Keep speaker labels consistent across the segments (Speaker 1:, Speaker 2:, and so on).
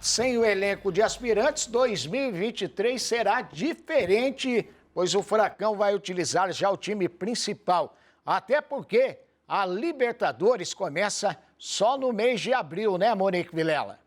Speaker 1: sem o elenco de aspirantes, 2023 será diferente, pois o Furacão vai utilizar já o time principal. Até porque a Libertadores começa só no mês de abril, né, Monique Vilela?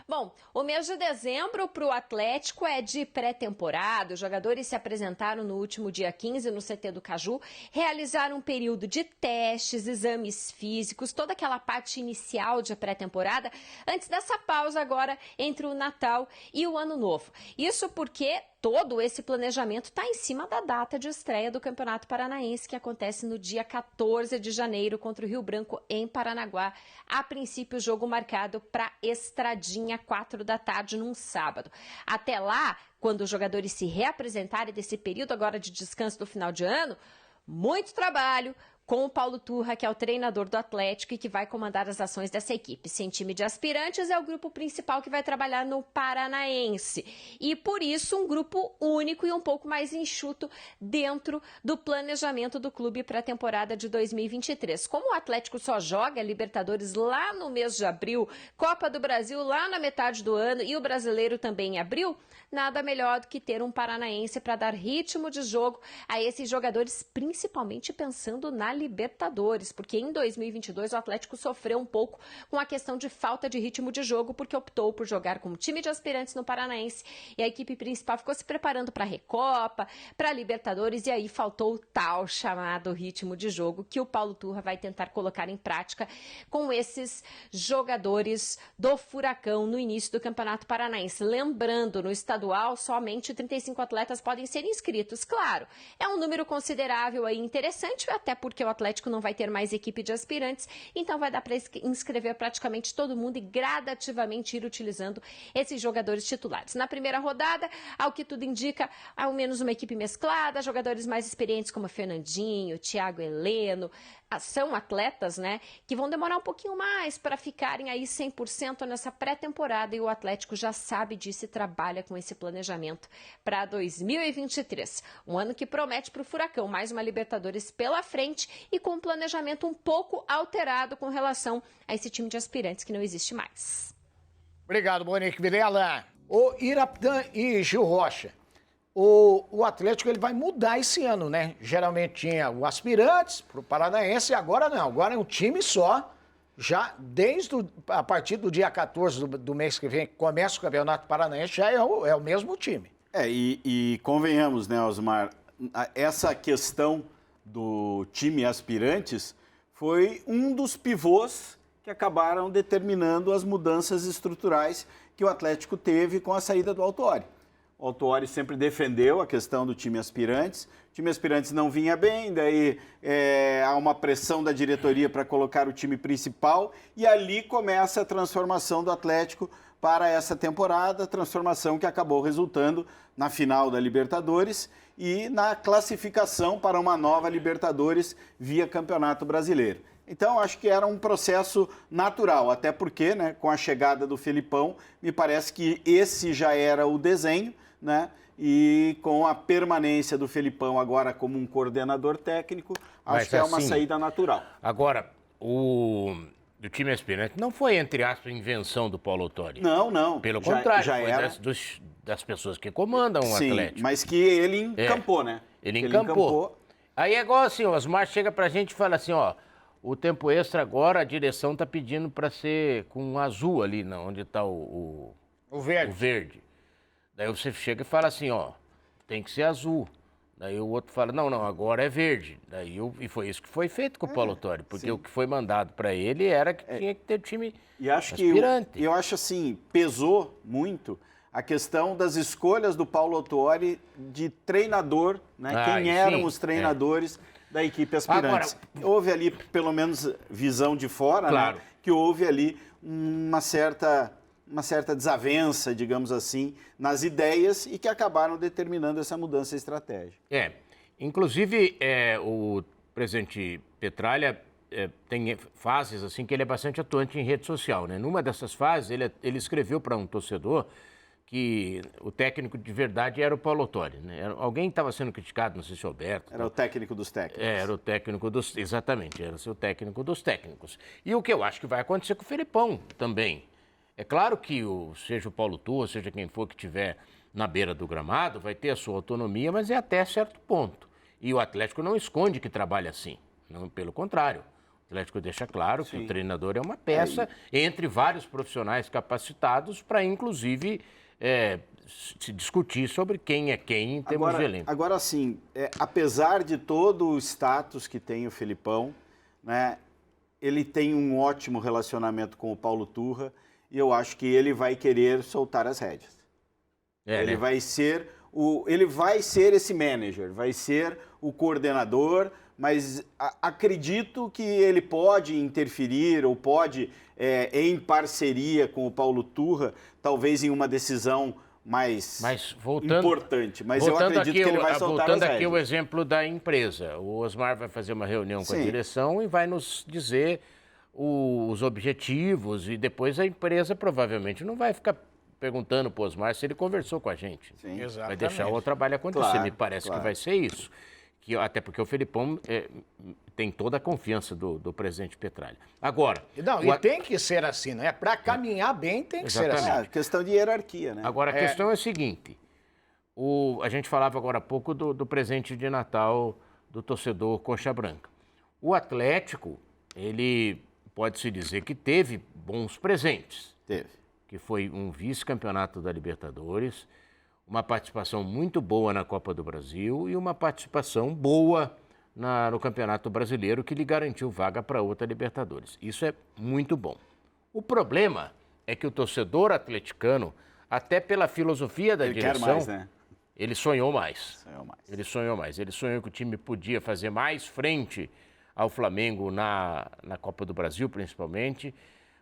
Speaker 2: Bom, o mês de dezembro para o Atlético é de pré-temporada. Os jogadores se apresentaram no último dia 15 no CT do Caju, realizaram um período de testes, exames físicos, toda aquela parte inicial de pré-temporada, antes dessa pausa agora entre o Natal e o Ano Novo. Isso porque todo esse planejamento está em cima da data de estreia do Campeonato Paranaense, que acontece no dia 14 de janeiro contra o Rio Branco, em Paranaguá. A princípio, o jogo marcado para Estradinha, 4 da tarde, num sábado. Até lá, quando os jogadores se reapresentarem desse período agora de descanso do final de ano, muito trabalho com o Paulo Turra, que é o treinador do Atlético e que vai comandar as ações dessa equipe. Sem time de aspirantes, é o grupo principal que vai trabalhar no Paranaense. E, por isso, um grupo único e um pouco mais enxuto dentro do planejamento do clube para a temporada de 2023. Como o Atlético só joga Libertadores lá no mês de abril, Copa do Brasil lá na metade do ano e o Brasileiro também em abril, nada melhor do que ter um paranaense para dar ritmo de jogo a esses jogadores, principalmente pensando na Libertadores, porque em 2022 o Atlético sofreu um pouco com a questão de falta de ritmo de jogo, porque optou por jogar com um time de aspirantes no Paranaense e a equipe principal ficou se preparando para a Recopa, para a Libertadores, e aí faltou o tal chamado ritmo de jogo que o Paulo Turra vai tentar colocar em prática com esses jogadores do Furacão no início do Campeonato Paranaense. Lembrando, no estadual, somente 35 atletas podem ser inscritos. Claro, é um número considerável e interessante, até porque o Atlético não vai ter mais equipe de aspirantes, então vai dar para inscrever praticamente todo mundo e gradativamente ir utilizando esses jogadores titulares. Na primeira rodada, ao que tudo indica, ao menos uma equipe mesclada, jogadores mais experientes como Fernandinho, Thiago Heleno, são atletas, né, que vão demorar um pouquinho mais para ficarem aí 100% nessa pré-temporada, e o Atlético já sabe disso e trabalha com esse planejamento para 2023. Um ano que promete para o Furacão mais uma Libertadores pela frente e com um planejamento um pouco alterado com relação a esse time de aspirantes que não existe mais.
Speaker 1: Obrigado, Monique Vilela. O Iraptan e Gil Rocha. O Atlético ele vai mudar esse ano, né? Geralmente tinha o aspirantes para o Paranaense, agora não. Agora é um time só. Já a partir do dia 14 do mês que vem, começa o Campeonato Paranaense, já é o mesmo time.
Speaker 3: E convenhamos, né, Osmar, essa questão do time aspirantes foi um dos pivôs que acabaram determinando as mudanças estruturais que o Atlético teve com a saída do Autuori. O Autuori sempre defendeu a questão do time aspirantes. O time aspirantes não vinha bem, daí há uma pressão da diretoria para colocar o time principal e ali começa a transformação do Atlético para essa temporada, transformação que acabou resultando na final da Libertadores e na classificação para uma nova Libertadores via Campeonato Brasileiro. Então, acho que era um processo natural, até porque, né, com a chegada do Felipão, me parece que esse já era o desenho, né? E com a permanência do Felipão agora como um coordenador técnico, acho que é uma saída natural.
Speaker 4: Agora, do time aspirante não foi, entre aspas, invenção do Paulo Autuori.
Speaker 3: Não.
Speaker 4: Pelo contrário,
Speaker 3: já
Speaker 4: foi
Speaker 3: era
Speaker 4: das pessoas que comandam o Atlético.
Speaker 3: Sim, mas que ele encampou, né?
Speaker 4: Ele encampou. Aí é igual assim, o Osmar chega pra gente e fala assim, ó, o tempo extra agora, a direção tá pedindo pra ser com azul ali, onde tá o verde. Daí você chega e fala assim, ó, tem que ser azul. Daí o outro fala, não, agora é verde. E foi isso que foi feito com o Paulo Autuori, porque sim, o que foi mandado para ele era que tinha que ter time aspirante.
Speaker 3: Eu acho assim, pesou muito a questão das escolhas do Paulo Autuori de treinador, né? Quem eram os treinadores da equipe aspirantes. Agora, houve ali, pelo menos visão de fora, claro, né? Que houve ali uma certa desavença, digamos assim, nas ideias e que acabaram determinando essa mudança estratégica.
Speaker 4: Inclusive, o presidente Petralha tem fases assim que ele é bastante atuante em rede social, né? Numa dessas fases, ele escreveu para um torcedor que o técnico de verdade era o Paulo Autuori, né? Alguém estava sendo criticado, não sei se o Alberto.
Speaker 3: Era o técnico dos técnicos.
Speaker 4: Era o técnico dos... Exatamente, era o seu técnico dos técnicos. E o que eu acho que vai acontecer com o Felipão também. É claro que seja o Paulo Turra, seja quem for que estiver na beira do gramado, vai ter a sua autonomia, mas é até certo ponto. E o Atlético não esconde que trabalha assim, não, pelo contrário. O Atlético deixa claro que o treinador é uma peça entre vários profissionais capacitados para, inclusive, se discutir sobre quem é quem em termos de elenco.
Speaker 3: Agora, sim, apesar de todo o status que tem o Felipão, né, ele tem um ótimo relacionamento com o Paulo Turra e eu acho que ele vai querer soltar as rédeas. Ele vai ser esse manager, vai ser o coordenador, mas acredito que ele pode interferir ou pode, em parceria com o Paulo Turra, talvez em uma decisão mais importante. Mas eu acredito que ele vai soltar as rédeas.
Speaker 4: Voltando aqui o exemplo da empresa. O Osmar vai fazer uma reunião com a direção e vai nos dizer os objetivos e depois a empresa provavelmente não vai ficar perguntando para o Osmar se ele conversou com a gente.
Speaker 1: Sim,
Speaker 4: vai deixar o trabalho acontecer. Me parece que vai ser isso. Até porque o Felipão tem toda a confiança do presidente Petralha. Agora...
Speaker 1: E tem que ser assim, né? Para caminhar bem tem que ser assim.
Speaker 3: Questão de hierarquia, né?
Speaker 4: Agora, a questão é a seguinte. A gente falava agora há pouco do presente de Natal do torcedor Coxa Branca. O Atlético, ele pode-se dizer que teve bons presentes.
Speaker 3: Teve.
Speaker 4: Que foi um vice-campeonato da Libertadores, uma participação muito boa na Copa do Brasil e uma participação boa no Campeonato Brasileiro que lhe garantiu vaga para outra Libertadores. Isso é muito bom. O problema é que o torcedor atleticano, até pela filosofia da direção,
Speaker 3: quer mais, né?
Speaker 4: Ele sonhou mais. Ele sonhou mais. Ele sonhou que o time podia fazer mais frente ao Flamengo na Copa do Brasil, principalmente.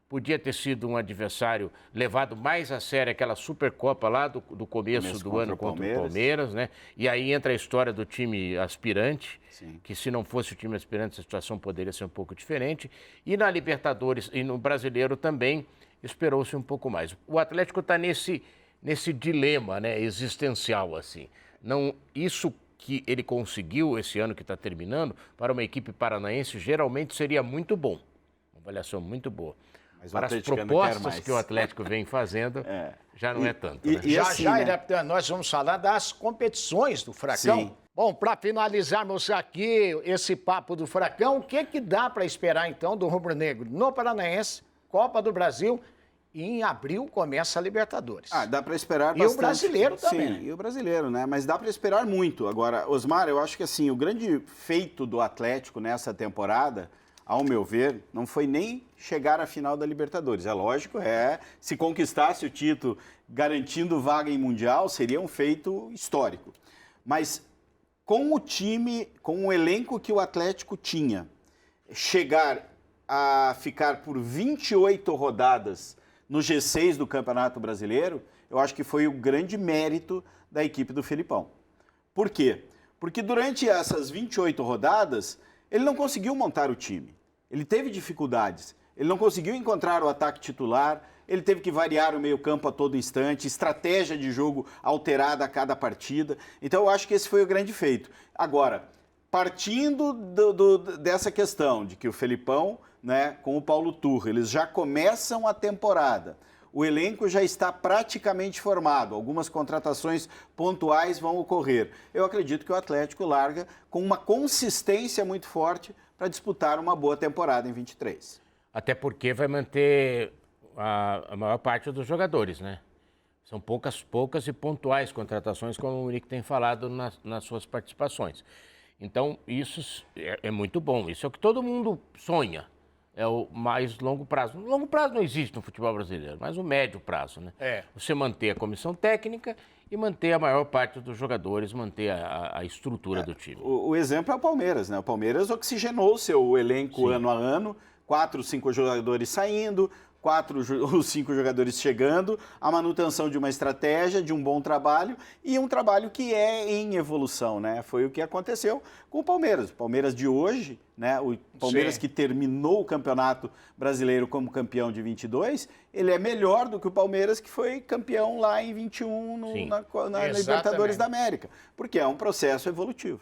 Speaker 4: Podia ter sido um adversário levado mais a sério, aquela Supercopa lá do começo do ano contra o Palmeiras, né? E aí entra a história do time aspirante, que se não fosse o time aspirante, a situação poderia ser um pouco diferente. E na Libertadores e no Brasileiro também esperou-se um pouco mais. O Atlético está nesse dilema, né, existencial, assim. Isso que ele conseguiu esse ano que está terminando, para uma equipe paranaense, geralmente seria muito bom. Uma avaliação muito boa. Mas para as propostas que o Atlético vem fazendo, já não é tanto. Né?
Speaker 1: Já, nós vamos falar das competições do Furacão.
Speaker 3: Sim.
Speaker 1: Bom, para finalizarmos aqui esse papo do Furacão, o que dá para esperar, então, do Rubro Negro no Paranaense, Copa do Brasil, e em abril começa a Libertadores?
Speaker 3: Dá para esperar bastante.
Speaker 1: E o brasileiro também.
Speaker 3: Sim, e o brasileiro, né? Mas dá para esperar muito. Agora, Osmar, eu acho que assim, o grande feito do Atlético nessa temporada, ao meu ver, não foi nem chegar à final da Libertadores. É lógico, se conquistasse o título garantindo vaga em Mundial, seria um feito histórico. Mas com o time, com o elenco que o Atlético tinha, chegar a ficar por 28 rodadas no G6 do Campeonato Brasileiro, eu acho que foi o grande mérito da equipe do Felipão. Por quê? Porque durante essas 28 rodadas, ele não conseguiu montar o time. Ele teve dificuldades. Ele não conseguiu encontrar o ataque titular, ele teve que variar o meio-campo a todo instante, estratégia de jogo alterada a cada partida. Então, eu acho que esse foi o grande feito. Agora, partindo dessa questão de que o Felipão, né, com o Paulo Turra, eles já começam a temporada, o elenco já está praticamente formado, algumas contratações pontuais vão ocorrer. Eu acredito que o Atlético larga com uma consistência muito forte para disputar uma boa temporada em 23.
Speaker 4: Até porque vai manter a maior parte dos jogadores, né? São poucas e pontuais contratações, como o Muricy tem falado nas suas participações. Então, isso é muito bom. Isso é o que todo mundo sonha. É o mais longo prazo. Longo prazo não existe no futebol brasileiro, mas o médio prazo, né? Você manter a comissão técnica e manter a maior parte dos jogadores, manter a estrutura do time.
Speaker 3: O exemplo é o Palmeiras, né? O Palmeiras oxigenou o seu elenco ano a ano, 4, 5 jogadores saindo, 4 ou 5 jogadores chegando, a manutenção de uma estratégia, de um bom trabalho e um trabalho que é em evolução, né? Foi o que aconteceu com o Palmeiras. O Palmeiras de hoje, né? O Palmeiras que terminou o Campeonato Brasileiro como campeão de 22, ele é melhor do que o Palmeiras que foi campeão lá em 21 na Libertadores da América, porque é um processo evolutivo.